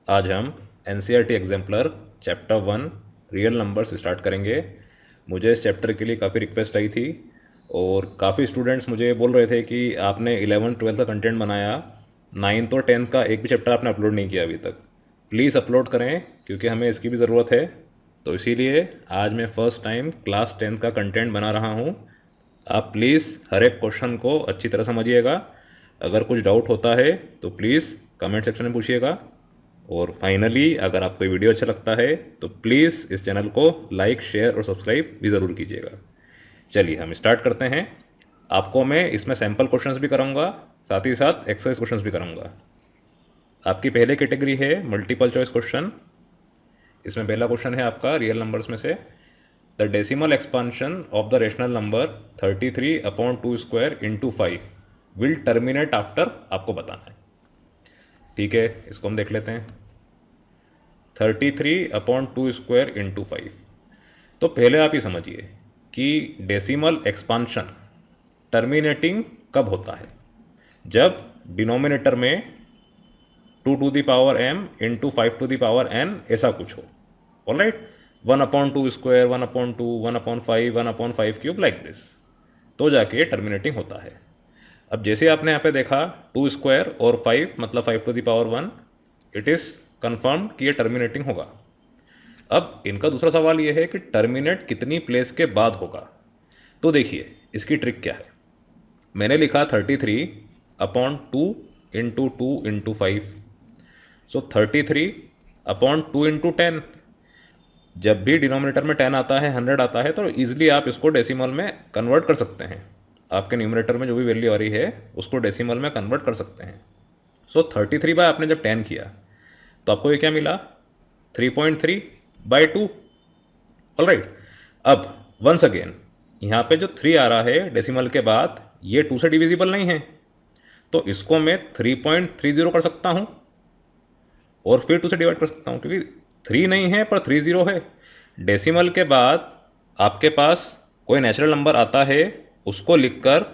आज हम NCERT exemplar chapter 1 real numbers start करेंगे। मुझे इस चैप्टर के लिए काफ़ी रिक्वेस्ट आई थी और काफ़ी स्टूडेंट्स मुझे बोल रहे थे कि आपने 11th 12th का कंटेंट बनाया, 9th और 10th का एक भी चैप्टर आपने अपलोड नहीं किया अभी तक। प्लीज़ अपलोड करें क्योंकि हमें इसकी भी ज़रूरत है। तो इसीलिए आज मैं फ़र्स्ट टाइम क्लास 10th का कंटेंट बना रहा हूँ। आप प्लीज़ हर एक क्वेश्चन को अच्छी तरह समझिएगा। अगर कुछ डाउट होता है तो प्लीज़ कमेंट सेक्शन में पूछिएगा। और फाइनली अगर आपको वीडियो अच्छा लगता है तो प्लीज़ इस चैनल को लाइक शेयर और सब्सक्राइब भी ज़रूर कीजिएगा। चलिए हम स्टार्ट करते हैं। आपको मैं इसमें सैम्पल क्वेश्चंस भी कराऊंगा, साथ ही साथ एक्सरसाइज क्वेश्चंस भी कराऊंगा। आपकी पहले कैटेगरी है मल्टीपल चॉइस क्वेश्चन। इसमें पहला क्वेश्चन है आपका रियल नंबर्स में से, the decimal expansion of the rational number 33/2 into 5 will terminate after, आपको बताना है। ठीक है, इसको हम देख लेते हैं। 33/2 इंटू 5। तो पहले आप ये समझिए कि डेसिमल एक्सपांशन टर्मिनेटिंग कब होता है, जब डिनोमिनेटर में 2 to the power m into 5 to the power n ऐसा कुछ हो। ऑलराइट, 1/2 स्क्वायर, 1/2, 1/5, 1/5³ लाइक दिस, तो जाके ये टर्मिनेटिंग होता है। अब जैसे आपने यहाँ पे देखा 2 स्क्वायर और 5 मतलब 5 to the power 1, it is confirm कि ये टर्मिनेटिंग होगा। अब इनका दूसरा सवाल ये है कि टर्मिनेट कितनी प्लेस के बाद होगा। तो देखिए इसकी ट्रिक क्या है। मैंने लिखा 33/2 इंटू 2 इंटू 5। सो 33/2 इंटू 10। जब भी डिनोमिनेटर में 10 आता है, 100 आता है, तो ईजिली आप इसको डेसिमल में कन्वर्ट कर सकते हैं। आपके न्यूमरेटर में जो भी वैल्यू आ रही है उसको डेसिमल में कन्वर्ट कर सकते हैं। सो 33 बाय आपने जब 10 किया तो आपको ये क्या मिला, 3.3/2। ऑल राइट, अब वंस अगेन यहाँ पे जो 3 आ रहा है डेसिमल के बाद, ये 2 से डिविजिबल नहीं है, तो इसको मैं 3.30 कर सकता हूँ और फिर 2 से डिवाइड कर सकता हूँ, क्योंकि 3 नहीं है पर 30 है। डेसिमल के बाद आपके पास कोई नेचुरल नंबर आता है, उसको लिखकर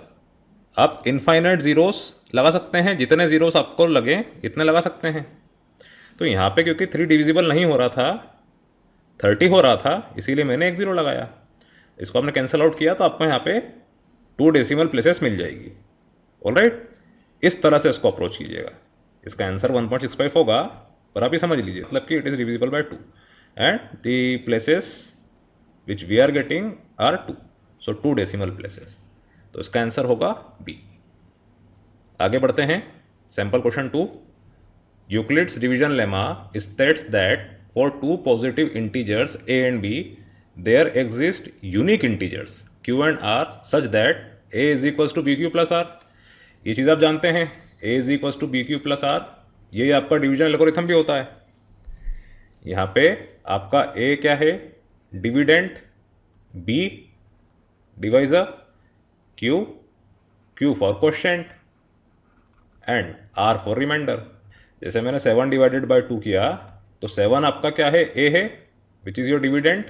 आप इनफाइनाइट ज़ीरोस लगा सकते हैं, जितने ज़ीरोस आपको लगे इतने लगा सकते हैं। तो यहाँ पे क्योंकि 3 डिविजिबल नहीं हो रहा था, 30 हो रहा था, इसीलिए मैंने एक ज़ीरो लगाया। इसको आपने कैंसिल आउट किया तो आपको यहाँ पे 2 डेसिमल प्लेसेस मिल जाएगी। ऑलराइट, इस तरह से इसको अप्रोच कीजिएगा। इसका आंसर 1.65 होगा, पर आप ये समझ लीजिए मतलब कि it is divisible by 2 and the places which we are getting are 2, so 2 decimal places. तो इसका आंसर होगा बी। आगे बढ़ते हैं। Sample question 2, Euclid's division lemma states that for 2 positive integers a and b there exist unique integers q and r such that a is equals to bq plus r। ये चीज़ आप जानते हैं, a is equals to bq plus r, ये आपका division algorithm भी होता है। यहाँ पे आपका a क्या है, dividend, b divisor, q for quotient and r for remainder. जैसे मैंने 7/2 किया तो 7 आपका क्या है, a है विच इज़ योर डिविडेंट,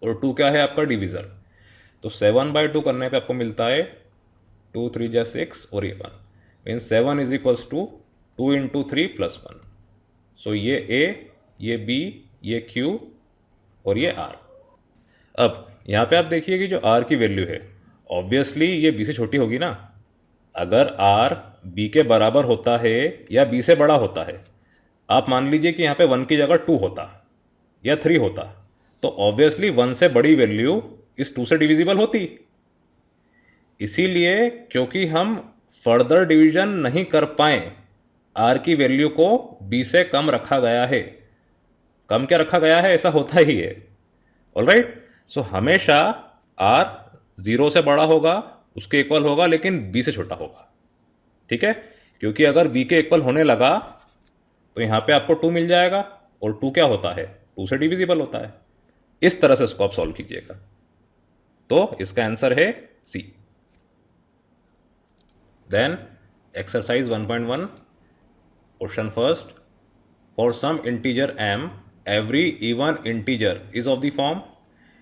और 2 क्या है आपका डिविज़र। तो 7/2 करने पे आपको मिलता है 2 3 जा 6 और ये 1, mean 7 is equals to 2 into 3 plus 1। So ये a, ये b, ये q और ये r। अब यहाँ पे आप देखिए कि जो r की वैल्यू है, ऑब्वियसली ये b से छोटी होगी ना। अगर r b के बराबर होता है या b से बड़ा होता है, आप मान लीजिए कि यहाँ पे 1 की जगह 2 होता या 3 होता, तो ऑब्वियसली 1 से बड़ी वैल्यू इस 2 से डिविजिबल होती। इसीलिए क्योंकि हम फर्दर डिवीजन नहीं कर पाए, r की वैल्यू को b से कम रखा गया है। कम क्या रखा गया है, ऐसा होता ही है। ऑलराइट, सो हमेशा r 0 से बड़ा होगा, उसके इक्वल होगा, लेकिन b से छोटा होगा। ठीक है, क्योंकि अगर b के इक्वल होने लगा तो यहाँ पे आपको 2 मिल जाएगा, और 2 क्या होता है, 2 से डिविजिबल होता है। इस तरह से इसको आप सॉल्व कीजिएगा। तो इसका आंसर है c. Then exercise 1.1, question first, for some integer m every even integer is of the form.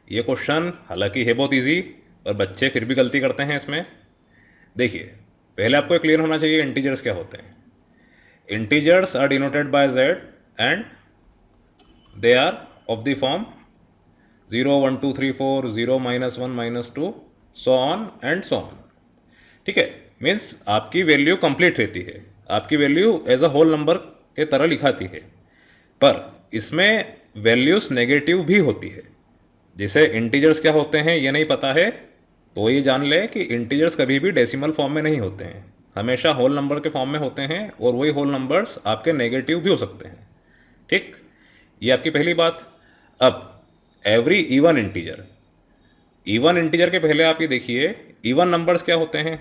ये क्वेश्चन हालांकि है बहुत इजी, पर बच्चे फिर भी गलती करते हैं इसमें। देखिए, पहले आपको क्लियर होना चाहिए इंटीजर्स क्या होते हैं। Integers are denoted by z and they are of the form 0 1 2 3 4 0 -1 -2 so on and so on. ठीक है, मीन्स आपकी वैल्यू कंप्लीट रहती है, आपकी value as a whole number के तरह लिखाती है, पर इसमें वैल्यूज़ नेगेटिव भी होती है। जिसे इंटीजर्स क्या होते हैं ये नहीं पता है तो ये जान ले कि इंटीजर्स कभी भी डेसिमल फॉर्म में नहीं होते हैं, हमेशा होल नंबर के फॉर्म में होते हैं, और वही होल नंबर्स आपके नेगेटिव भी हो सकते हैं। ठीक, ये आपकी पहली बात। अब एवरी इवन इंटीजर के पहले आप ये देखिए, इवन नंबर्स क्या होते हैं?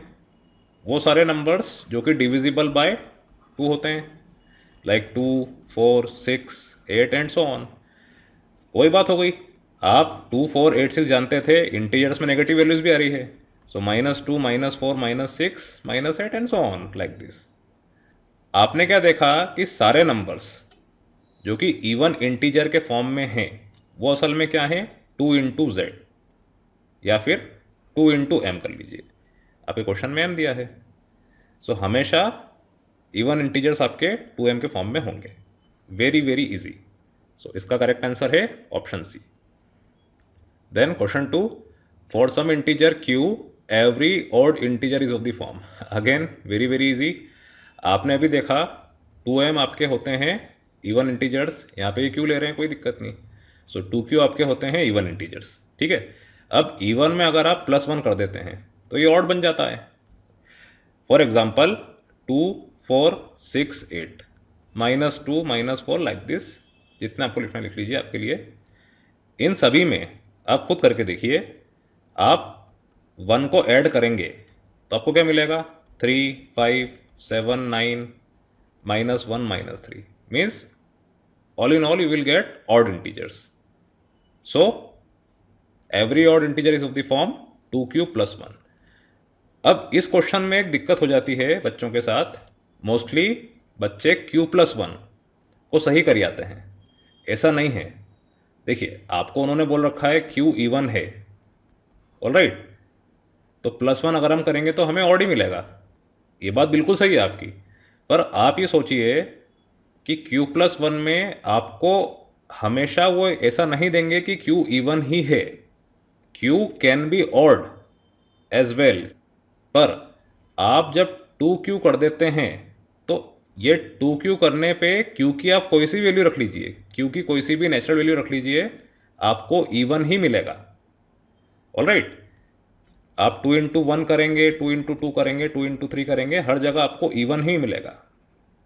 वो सारे नंबर्स जो कि डिविजिबल बाय 2 होते हैं, लाइक 2 4 6 8 एंड सो ऑन। वही बात हो गई, आप 2 4 8 6 जानते थे, इंटीजर्स में नेगेटिव वैल्यूज भी आ रही है, सो -2 -4 -6 -8 and so on like this. आपने क्या देखा कि सारे नंबर्स जो कि इवन इंटीजर के फॉर्म में हैं वो असल में क्या है? 2 × z या फिर 2 × m कर लीजिए, आपके क्वेश्चन में m दिया है। सो हमेशा इवन इंटीजर्स आपके 2m के फॉर्म में होंगे। Very very easy. सो इसका करेक्ट आंसर है option c. Then question 2, for some integer q every odd integer is of the form. Again very very easy. आपने अभी देखा 2m आपके होते हैं इवन इंटीजर्स, यहाँ पे q ले रहे हैं, कोई दिक्कत नहीं। सो 2q आपके होते हैं इवन इंटीजर्स। ठीक है, अब इवन में अगर आप +1 कर देते हैं तो ये ऑड बन जाता है। फॉर एग्जाम्पल 2 4 6 8 -2 -4 लाइक दिस, जितना आपको लिखना लिख लीजिए आपके लिए। इन सभी में आप खुद करके देखिए, आप 1 को ऐड करेंगे तो आपको क्या मिलेगा? 3 5 7 9 -1 -3 means all in all you will get odd integers. So every odd integer is of the form 2q + 1। अब इस क्वेश्चन में एक दिक्कत हो जाती है बच्चों के साथ, मोस्टली बच्चे q + 1 को सही कर आते हैं। ऐसा नहीं है। देखिए, आपको उन्होंने बोल रखा है q इवन है, ऑलराइट, तो +1 अगर हम करेंगे तो हमें ऑड ही मिलेगा। ये बात बिल्कुल सही है आपकी, पर आप ये सोचिए कि q + 1 में आपको हमेशा वो ऐसा नहीं देंगे कि q इवन ही है, q can be odd as well. पर आप जब 2q कर देते हैं तो ये 2q करने पे q की आप कोई सी वैल्यू रख लीजिए, q की कोई सी भी नेचुरल वैल्यू रख लीजिए, आपको इवन ही मिलेगा। ऑलराइट, आप 2 × 1 करेंगे, 2 × 2 करेंगे, 2 × 3 करेंगे, हर जगह आपको इवन ही मिलेगा।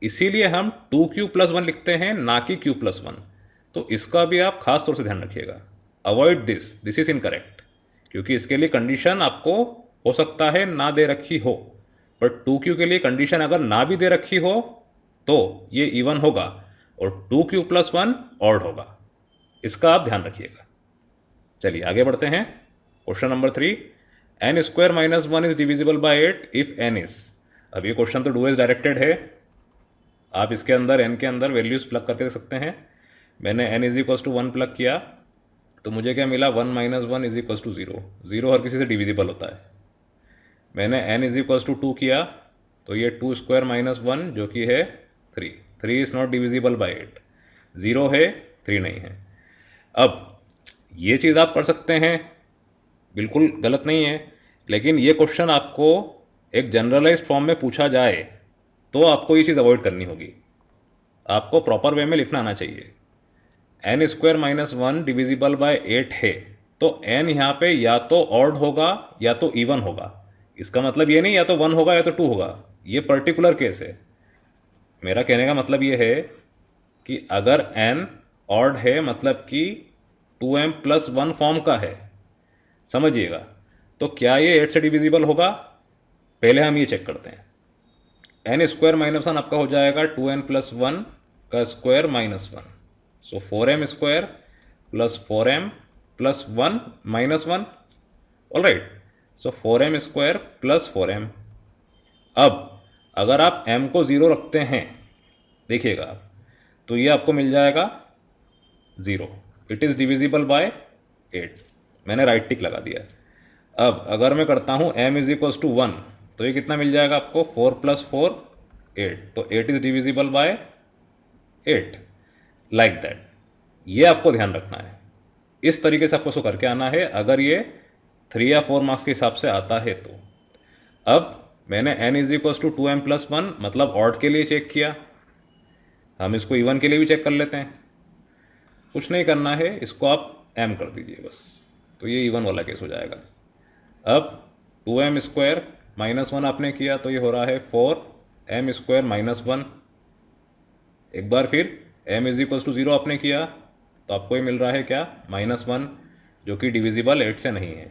इसीलिए हम 2q + 1 लिखते हैं, ना कि q + 1। तो इसका भी आप खास तौर से ध्यान रखिएगा। अवॉइड दिस इज इनकरेक्ट, क्योंकि इसके लिए कंडीशन आपको हो सकता है ना दे रखी हो, पर 2q के लिए कंडीशन अगर ना भी दे रखी हो तो ये इवन होगा और 2q + 1 ऑड होगा। इसका आप ध्यान रखिएगा। चलिए आगे बढ़ते हैं। Question number 3, n² - 1 is divisible by 8 if n is. अब ये क्वेश्चन तो डू एज डायरेक्टेड है, आप इसके अंदर n के अंदर वैल्यूज प्लग करके दे सकते हैं। मैंने n = 1 प्लग किया तो मुझे क्या मिला? 1 - 1 = 0। 0 हर किसी से डिविजिबल होता है। मैंने n = 2 किया तो ये 2² - 1 जो कि है 3। 3 इज़ नॉट डिविजिबल बाय 8। 0 है, 3 नहीं है। अब ये चीज़ आप कर सकते हैं, बिल्कुल गलत नहीं है, लेकिन ये क्वेश्चन आपको एक जनरलाइज्ड फॉर्म में पूछा जाए तो आपको ये चीज़ अवॉइड करनी होगी। आपको प्रॉपर वे में लिखना आना चाहिए। n² - 1 डिविजिबल बाय 8 है तो n यहाँ पे या तो ऑड होगा या तो इवन होगा। इसका मतलब ये नहीं या तो 1 होगा या तो 2 होगा, ये पर्टिकुलर केस है। मेरा कहने का मतलब ये है कि अगर n ऑड है मतलब कि 2m + 1 फॉर्म का है, समझिएगा, तो क्या ये 8 से डिविजिबल होगा? पहले हम ये चेक करते हैं। n² - 1 आपका हो जाएगा 2n + 1 का स्क्वायर -1, सो 4m² + 4m + 1 -1। ऑलराइट, सो 4m² + 4m। अब अगर आप m को 0 रखते हैं, देखिएगा, तो ये आपको मिल जाएगा 0। It is divisible bye 8। मैंने राइट टिक लगा दिया। अब अगर मैं करता हूँ m = 1 तो ये कितना मिल जाएगा आपको? 4 + 4 8। तो 8 is divisible bye 8। Like that. ये आपको ध्यान रखना है, इस तरीके से आपको इसको करके आना है अगर ये 3 या 4 मार्क्स के हिसाब से आता है तो। अब मैंने n is equals to 2m+1 मतलब ऑड के लिए चेक किया, हम इसको इवन के लिए भी चेक कर लेते हैं। कुछ नहीं करना है, इसको आप m कर दीजिए बस, तो ये इवन वाला केस हो जाएगा। अब 2m² -1 आपने किया तो ये हो रहा है 4m² -1। एक बार फिर m इज इक्वल्स टू 0 आपने किया तो आपको ये मिल रहा है क्या, -1, जो कि डिविजिबल 8 से नहीं है।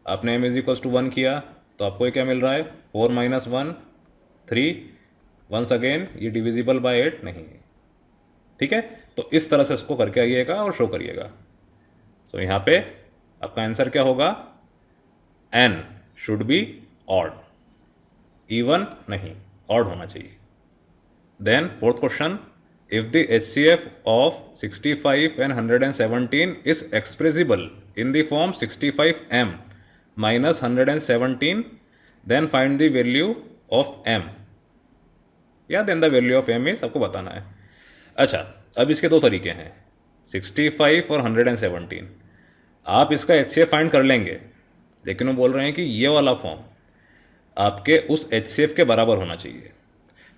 आपने m इज इक्वल्स टू 1 किया तो आपको ये क्या मिल रहा है, 4 - 1 3। वंस अगेन ये डिविजिबल बाय 8 नहीं है। ठीक है, तो इस तरह से इसको करके आइएगा और शो करिएगा। तो यहाँ पे आपका आंसर क्या होगा, n should be odd, even नहीं, ऑड होना चाहिए। Then fourth question, if the HCF of 65 and 117 is expressible in the form 65m minus 117, then find the value of m, या then the value of m is आपको बताना है। अच्छा, अब इसके दो तरीके हैं, 65 और 117। आप इसका HCF फाइंड कर लेंगे, लेकिन वो बोल रहे हैं कि ये वाला फॉर्म आपके उस HCF के बराबर होना चाहिए।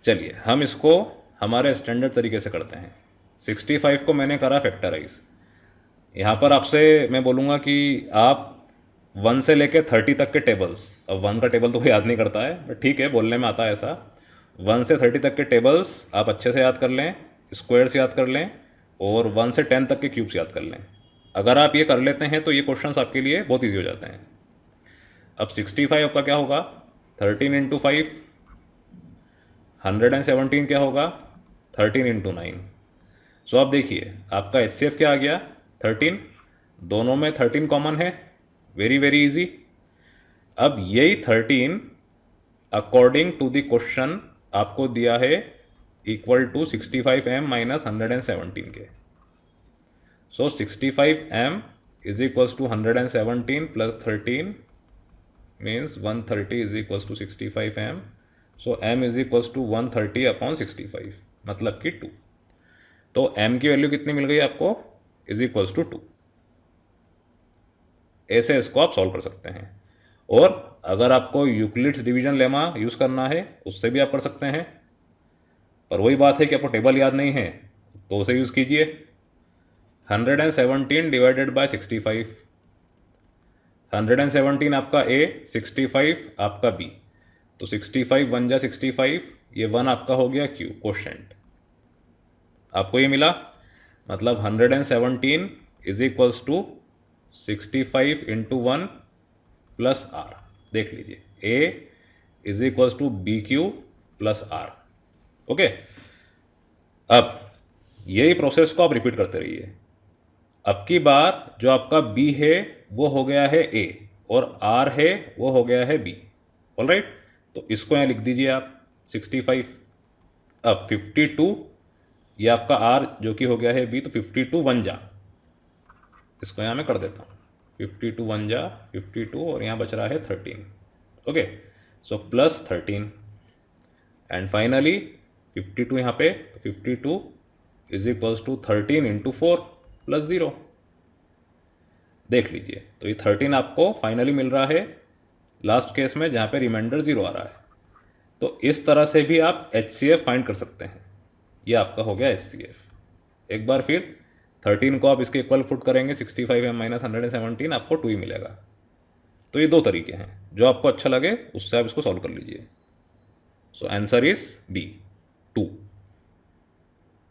चलिए हम इसको हमारे स्टैंडर्ड तरीके से करते हैं। 65 को मैंने करा फैक्टराइज। यहाँ पर आपसे मैं बोलूँगा कि आप 1 से लेके 30 तक के टेबल्स, अब 1 का टेबल तो कोई याद नहीं करता है, बट ठीक है बोलने में आता है ऐसा, 1 से 30 तक के टेबल्स आप अच्छे से याद कर लें, स्क्वायर्स याद कर लें, और 1 से 10 तक के क्यूब्स याद कर लें। अगर आप ये कर लेते हैं तो ये क्वेश्चंस आपके लिए बहुत ईजी हो जाते हैं। अब 65 आपका क्या होगा, 13 × 5। 117 क्या होगा, 13 × 9। सो आप देखिए आपका HCF क्या आ गया, 13। दोनों में 13 कॉमन है, वेरी वेरी इजी। अब यही 13 अकॉर्डिंग टू द क्वेश्चन आपको दिया है इक्वल टू 65m माइनस 117 के। So 65m is equals to 117 plus 13 means 130 is equals to 65m। So m is equals to 130 upon 65 मतलब कि 2। तो m की वैल्यू कितनी मिल गई आपको, इज इक्वल्स टू 2। ऐसे इसको आप सॉल्व कर सकते हैं। और अगर आपको यूक्लिड्स डिवीजन लेमा यूज़ करना है उससे भी आप कर सकते हैं, पर वही बात है कि आपको टेबल याद नहीं है तो उसे यूज़ कीजिए। 117 डिवाइडेड बाय 65, 117 आपका A, 65 आपका B, तो 65 1 जा 65, ये 1 आपका हो गया Q कोशेंट। आपको ये मिला, मतलब 117 is equals to 65 × 1 plus R। देख लीजिए A is equals to BQ plus R। Okay, अब यही प्रोसेस को आप रिपीट करते रहिए। अब की बार जो आपका B है वो हो गया है A और R है वो हो गया है B। ऑलराइट, तो इसको यहाँ लिख दीजिए आप 65। अब 52 ये आपका R जो कि हो गया है B, तो 52 1 जा, इसको यहाँ मैं कर देता हूँ, 52 1 जा 52 और यहाँ बच रहा है 13। Okay, so plus 13 and finally 52 यहाँ पे, 52 इज इक्वल्स टू 13 × 4 प्लस 0। देख लीजिए, तो ये 13 आपको फाइनली मिल रहा है लास्ट केस में जहाँ पे रिमाइंडर 0 आ रहा है। तो इस तरह से भी आप HCF फाइंड कर सकते हैं। ये आपका हो गया HCF। एक बार फिर 13 को आप इसके इक्वल पुट करेंगे 65m माइनस 117, आपको 2 ही मिलेगा। तो ये दो तरीके हैं, जो आपको अच्छा लगे उससे आप इसको सॉल्व कर लीजिए। So answer is B, 2।